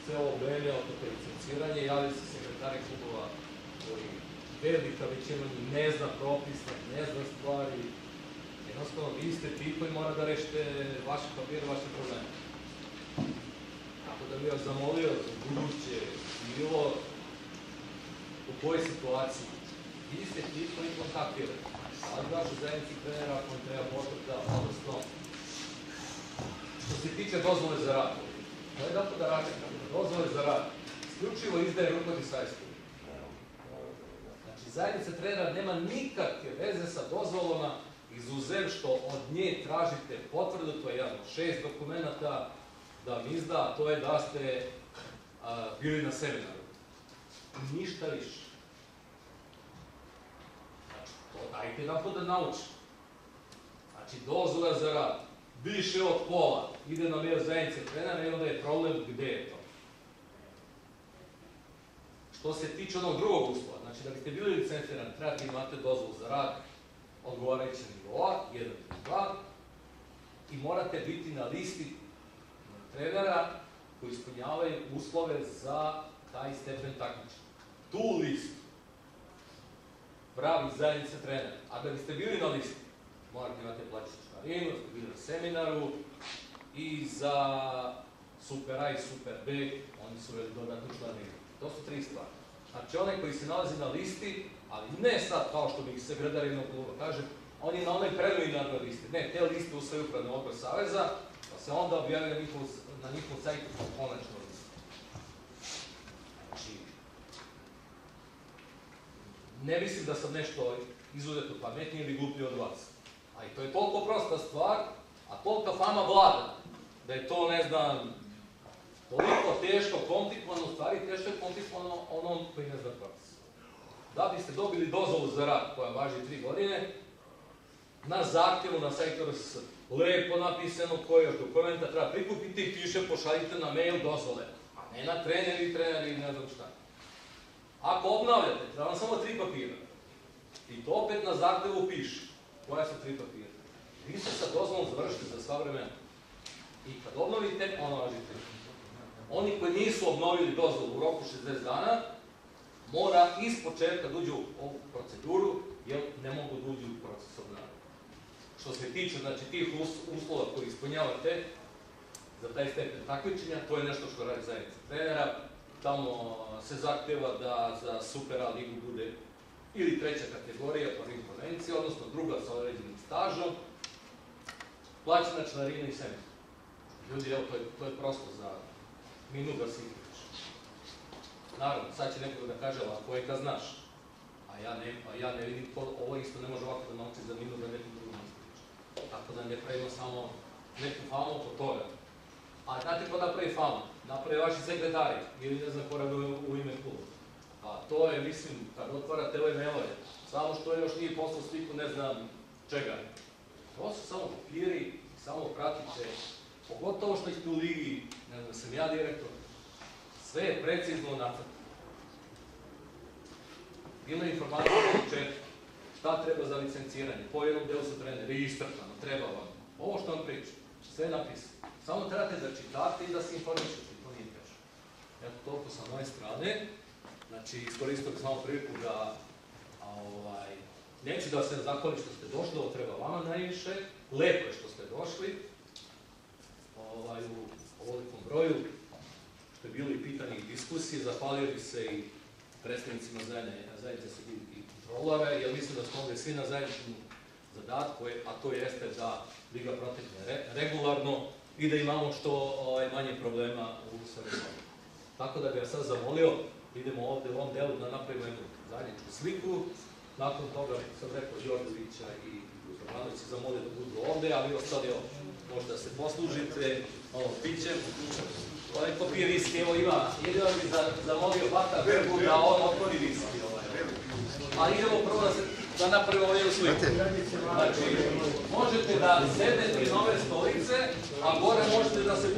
celo vreme od toga licenciranja, javljaju se sekretari klubova koji velika većina njih ne zna propisa, ne zna stvari. Jednostavno, vi ste ti koji mora da rešite vaše papire, vaše probleme. Tako da bih vas zamolio za buduće bilo u kojoj situaciji. Vi ste ti koji kontaktirate. Ali vašu zajednici trenera, ako vam treba potvrda, odnosno, što se tiče dozvole za rad. To je da račekam. Dozvole za rad. Isključivo izdaje rukovodi sajstu. Znači, zajednica trenera nema nikakve veze sa dozvolama, izuzev što od nje tražite potvrdu, to je jedno 6 dokumenta da vam izda, a to je da ste bili na seminaru. Ništa više. Znači, to dajte jedan put da naučite. Znači, dozvola za rad. Više od pola ide na mail zajednice trenera i onda je problem gde je to. Što se tiče onog drugog uslova, znači da biste bili licencirani, trebate imate dozvolu za rad odgovarajućeg nivoa, 1 ili 2, i morate biti na listi trenera koji ispunjavaju uslove za taj stepen takmičenja. Tu listu pravi zajednica trenera. A da biste bili na listi, morate imate plaćati članarinu, da ste bili na seminaru i za Super A i Super B, oni su uveli dodatnu članarinu. To su 3 stvari. Znači, onaj koji se nalazi na listi, ali ne sad kao što bi se Gredarivnog kluba kaže, on je na onoj preliminarnoj listi. Ne, te liste usvoji upravni odbor Saveza, pa se onda objavlja na njihov sajtu kao konačnu listu. Znači, ne mislim da sam nešto izuzetno pametniji ili gluplji od vas. A i to je toliko prosta stvar, a tolika fama vlada, da je to, ne znam, toliko teško, komplikovano, u stvari teško je komplikovano onom koji ne zna propis. Da biste dobili dozvolu za rad, koja važi 3 godine, na zahtjevu na sajtu RSS, lepo napisano koje još dokumenta treba prikupiti i piše pošaljite na mail dozvole, a ne na trener i ne znam šta. Ako obnavljate, treba vam samo 3 papira. I to opet na zahtjevu piše koja su 3 papira. Vi ste sa dozvolom završite za sva vremena. I kad obnovite, ono važi 3. Oni koji nisu obnovili dozvolu u roku 60 dana, mora iz početka da uđu u ovu proceduru, jer ne mogu da uđu u proces obnavljanja. Što se tiče, znači, tih uslova koji ispunjavate za taj stepen takmičenja, to je nešto što radi zajednica trenera. Tamo se zahteva da za Super A ligu bude ili 3. kategorija po Rim konvenciji, odnosno druga sa određenim stažom, plaćena članarina i seminar. Ljudi, evo, to je prosto za minut da se igraš. Naravno, sad će nekog da kaže, ali ako je kad znaš, a ja ne vidim to, ovo isto ne može ovako da nauči za minut da nekom drugom ističe. Tako da ne pravimo samo neku famu oko toga. A znate ko napravi famu? Napravi vaši sekretari, ili ne znam ko radi u ime kluba. A to je, mislim, kad otvarate ove mailove, samo što još nije poslao sliku, ne znam čega. To su samo papiri, samo pratite, pogotovo što ste u ligi, ne znam, sam ja direktor, sve je precizno nacrtano. Bilo je informacija u početku, šta treba za licenciranje, po jednom delu su treneri, istrpano, treba vam. Ovo što vam priča, sve je napisano. Samo trebate da čitate i da se informišete, to nije teško. Eto, toliko sa moje strane. Znači, iskoristio bih samo priliku da neću da se zahvalim što ste došli, ovo treba vama najviše. Lepo je što ste došli u ovolikom broju, što je bilo i pitanje i diskusije. Zahvalio bih se i predstavnicima zajednice sudijskih i kontrolora, jer mislim da smo ovdje svi na zajedničnom zadatku, a to jeste da liga protekne regularno i da imamo što manje problema u savjetovanju. Tako da bih ja sad zamolio, idemo ovde u ovom delu da napravimo jednu zajedničku sliku. Nakon toga sam rekao Đorđevića i Zobanović se zamolio da budu ovde, ali ostali možda se poslužite pićem. Ovaj popije viski, evo ima, jedino bi zamolio Bata Bergu da on otvori viski. A idemo prvo da napravimo ovu sliku. Znači, možete da sedete na ove stolice, a gore možete da se